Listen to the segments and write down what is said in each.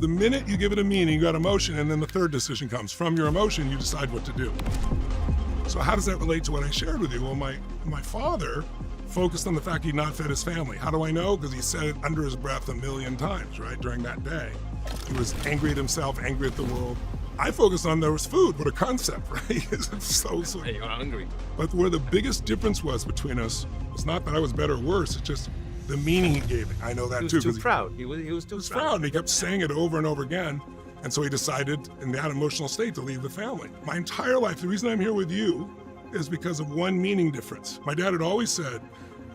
The minute you give it a meaning, you got emotion, and then the third decision comes. From your emotion, you decide what to do. So how does that relate to what I shared with you? Well, my father focused on the fact he'd not fed his family. How do I know? Because he said it under his breath a million times, right, during that day. He was angry at himself, angry at the world. I focused on there was food. What a concept, right? It's so. Hey, you're hungry. But where the biggest difference was between us was not that I was better or worse. It's just the meaning he gave it. I know that He was too. too proud. He was too proud, and he kept saying it over and over again. And so he decided in that emotional state to leave the family. My entire life, the reason I'm here with you is because of one meaning difference. My dad had always said,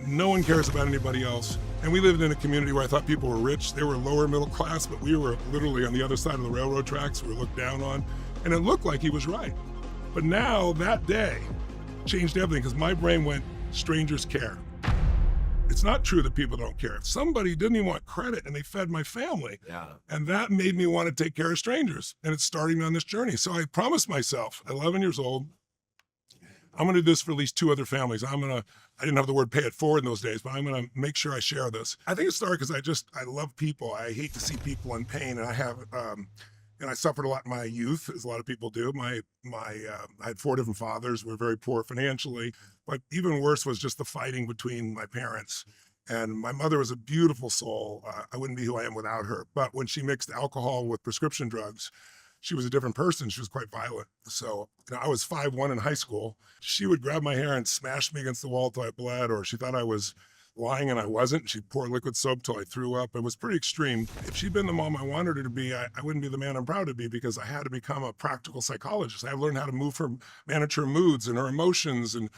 no one cares about anybody else. And we lived in a community where I thought people were rich. They were lower middle class, but we were literally on the other side of the railroad tracks. We were looked down on. And it looked like he was right. But now that day changed everything because my brain went, strangers care. It's not true that people don't care. Somebody didn't even want credit and they fed my family. Yeah. And that made me want to take care of strangers. And it's starting me on this journey. So I promised myself, at 11 years old, I'm going to do this for at least 2 other families. I didn't have the word pay it forward in those days, but I'm going to make sure I share this. I think it started because I love people. I hate to see people in pain. And I suffered a lot in my youth, as a lot of people do. I had 4 different fathers. We were very poor financially, but even worse was just the fighting between my parents. And my mother was a beautiful soul. I wouldn't be who I am without her. But when she mixed alcohol with prescription drugs, she was a different person. She was quite violent. So I was 5'1" in high school. She would grab my hair and smash me against the wall till I bled, or she thought I was lying and I wasn't. She'd pour liquid soap till I threw up. It was pretty extreme. If she'd been the mom I wanted her to be, I wouldn't be the man I'm proud to be, because I had to become a practical psychologist. I learned how to manage her moods and her emotions. And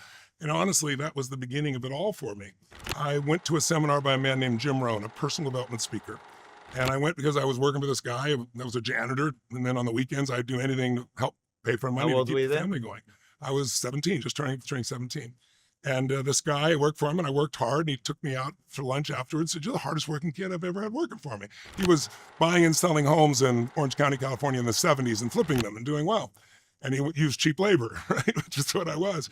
honestly, that was the beginning of it all for me. I went to a seminar by a man named Jim Rohn, a personal development speaker. And I went because I was working for this guy that was a janitor. And then on the weekends, I'd do anything to help pay for money to keep the family going. I was 17, just turning 17. And this guy, I worked for him and I worked hard, and he took me out for lunch afterwards. Said, "You're the hardest working kid I've ever had working for me." He was buying and selling homes in Orange County, California in the 70s and flipping them and doing well. And he used cheap labor, right? Which is what I was.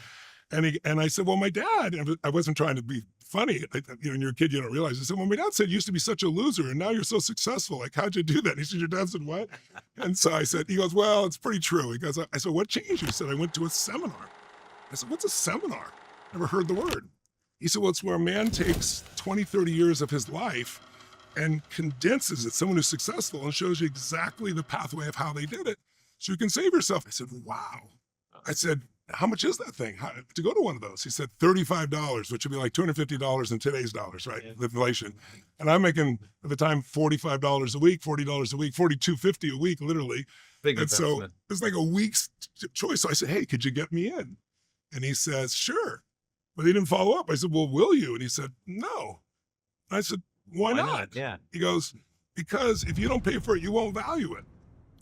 And I said, well, my dad, and I wasn't trying to be funny. When you're a kid, you don't realize. I said, well, my dad said you used to be such a loser and now you're so successful. Like, how'd you do that? And he said, your dad said, what? And so he goes, well, it's pretty true. He goes, I said, what changed? He said, I went to a seminar. I said, what's a seminar? Never heard the word. He said, well, it's where a man takes 20, 30 years of his life and condenses it, someone who's successful, and shows you exactly the pathway of how they did it so you can save yourself. I said, wow. I said, how much is that thing to go to one of those? He said $35, which would be like $250 in today's dollars, right? Yeah. Inflation. And I'm making at the time $45 a week, $40 a week, $42.50 a week, literally. Big and so it's like a week's choice. So I said, hey, could you get me in? And he says, sure. But he didn't follow up. I said, well, will you? And he said, no. And I said, why not? Yeah. He goes, because if you don't pay for it, you won't value it.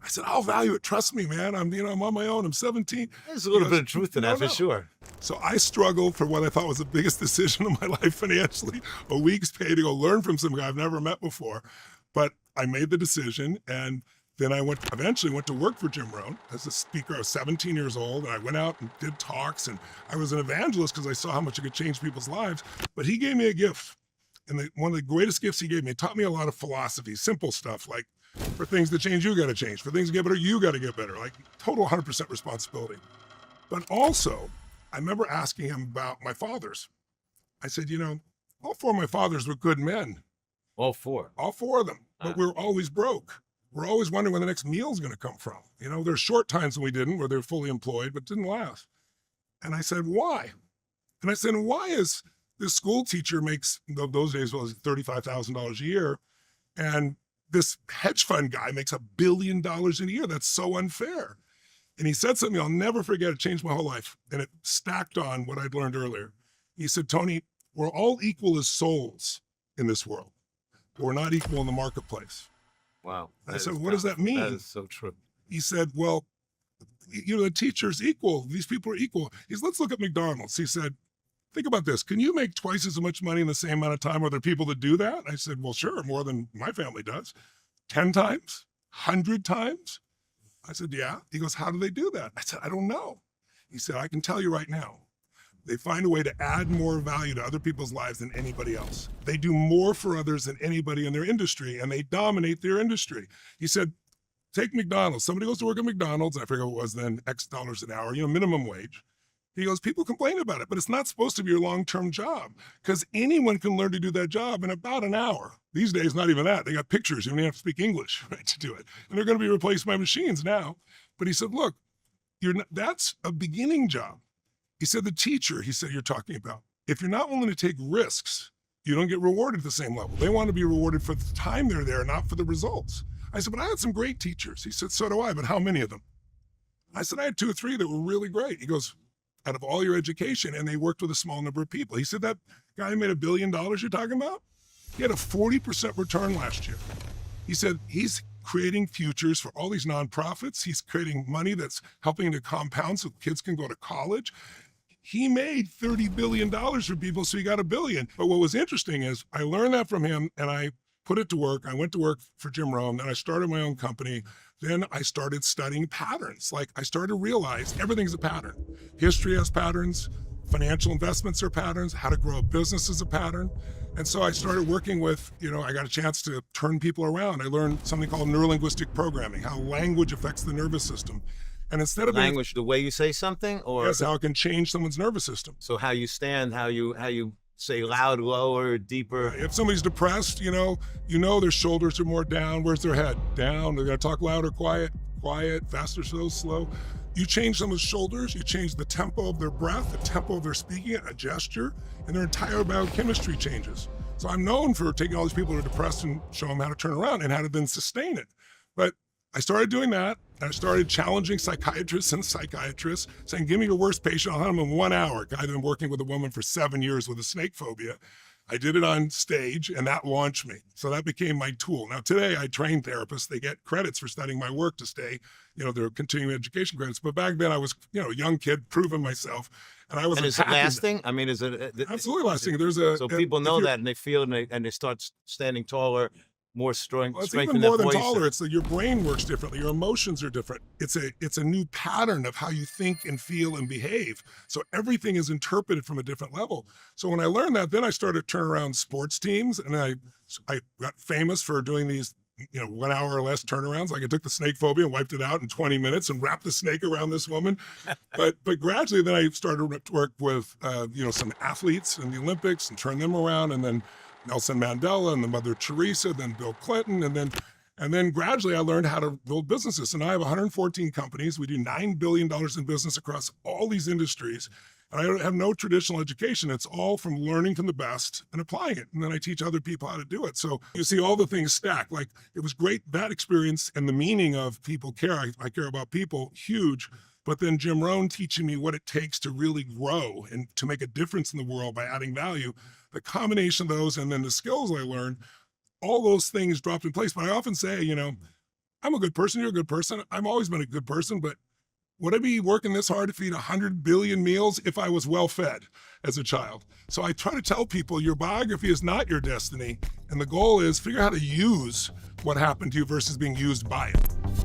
I said, I'll value it. Trust me, man. I'm on my own. I'm 17. There's a little bit of truth in that, for sure. So I struggled for what I thought was the biggest decision of my life financially, a week's pay to go learn from some guy I've never met before. But I made the decision, and then I eventually went to work for Jim Rohn as a speaker. I was 17 years old, and I went out and did talks, and I was an evangelist because I saw how much it could change people's lives. But he gave me a gift, and one of the greatest gifts he gave me, it taught me a lot of philosophy, simple stuff like, for things to change, you got to change. For things to get better, you got to get better. Like total 100% responsibility. But also, I remember asking him about my fathers. I said, all 4 of my fathers were good men. All 4? All 4 of them. But we were always broke. We're always wondering where the next meal's going to come from. There's short times when we didn't, where they're fully employed, but it didn't last. And I said, why? And I said, why is this school teacher makes, those days was $35,000 a year, and this hedge fund guy makes $1 billion a year? That's so unfair. And he said something I'll never forget. It changed my whole life. And it stacked on what I'd learned earlier. He said, Tony, we're all equal as souls in this world, but we're not equal in the marketplace. Wow. I said, what does that mean? That is so true. He said, well, the teacher's equal. These people are equal. He said, let's look at McDonald's. He said, think about this. Can you make twice as much money in the same amount of time? Are there people that do that? I said, well, sure, more than my family does. 10 times? 100 times? I said, yeah. He goes, how do they do that? I said, I don't know. He said, I can tell you right now. They find a way to add more value to other people's lives than anybody else. They do more for others than anybody in their industry, and they dominate their industry. He said, take McDonald's. Somebody goes to work at McDonald's, I forget what it was then, X dollars an hour, minimum wage. He goes, people complain about it, but it's not supposed to be your long-term job because anyone can learn to do that job in about an hour. These days, not even that. They got pictures. You don't even have to speak English, right, to do it. And they're going to be replaced by machines now. But he said, look, that's a beginning job. He said, the teacher, you're talking about, if you're not willing to take risks, you don't get rewarded at the same level. They want to be rewarded for the time they're there, not for the results. I said, but I had some great teachers. He said, so do I, but how many of them? I said, I had 2 or 3 that were really great. He goes, out of all your education, and they worked with a small number of people. He said, that guy who made $1 billion you're talking about, he had a 40% return last year. He said, he's creating futures for all these nonprofits. He's creating money that's helping to compound so kids can go to college. He made $30 billion for people, so he got $1 billion. But what was interesting is I learned that from him, and I put it to work. I went to work for Jim Rohn, then I started my own company. Then I started studying patterns. Like I started to realize everything's a pattern. History has patterns, financial investments are patterns, how to grow a business is a pattern. And so I started working with, I got a chance to turn people around. I learned something called neurolinguistic programming, how language affects the nervous system. And instead of language, the way you say something, or yes, how it can change someone's nervous system. So how you stand, how you say loud, lower, deeper. If somebody's depressed, their shoulders are more down. Where's their head? Down. They're going to talk loud or quiet, faster, slow. You change someone's shoulders, you change the tempo of their breath, the tempo of their speaking, a gesture, and their entire biochemistry changes. So I'm known for taking all these people who are depressed and show them how to turn around and how to then sustain it. But I started doing that, and I started challenging psychiatrists, saying, give me your worst patient, I'll have them in 1 hour. A guy that been working with a woman for 7 years with a snake phobia. I did it on stage, and that launched me. So that became my tool. Now, today, I train therapists. They get credits for studying my work to stay, their continuing education credits. But back then, I was, a young kid, proving myself. And I was And is it lasting? I mean, is it? Absolutely lasting. So people know that, and they feel, and they start standing taller, more strength. Well, it's even more than taller. It's that your brain works differently. Your emotions are different. It's a new pattern of how you think and feel and behave. So everything is interpreted from a different level. So when I learned that, then I started to turn around sports teams, and I got famous for doing these 1 hour or less turnarounds. Like I took the snake phobia and wiped it out in 20 minutes and wrapped the snake around this woman. But gradually then I started to work with some athletes in the Olympics and turn them around, and then Nelson Mandela and the Mother Teresa, then Bill Clinton, and then gradually I learned how to build businesses. And I have 114 companies. We do $9 billion in business across all these industries. And I don't have no traditional education. It's all from learning from the best and applying it. And then I teach other people how to do it. So you see all the things stacked. Like it was great, that experience and the meaning of people care. I care about people, huge. But then Jim Rohn teaching me what it takes to really grow and to make a difference in the world by adding value. The combination of those and then the skills I learned, all those things dropped in place. But I often say, I'm a good person, you're a good person. I've always been a good person, but would I be working this hard to feed 100 billion meals if I was well fed as a child? So I try to tell people your biography is not your destiny. And the goal is figure out how to use what happened to you versus being used by it.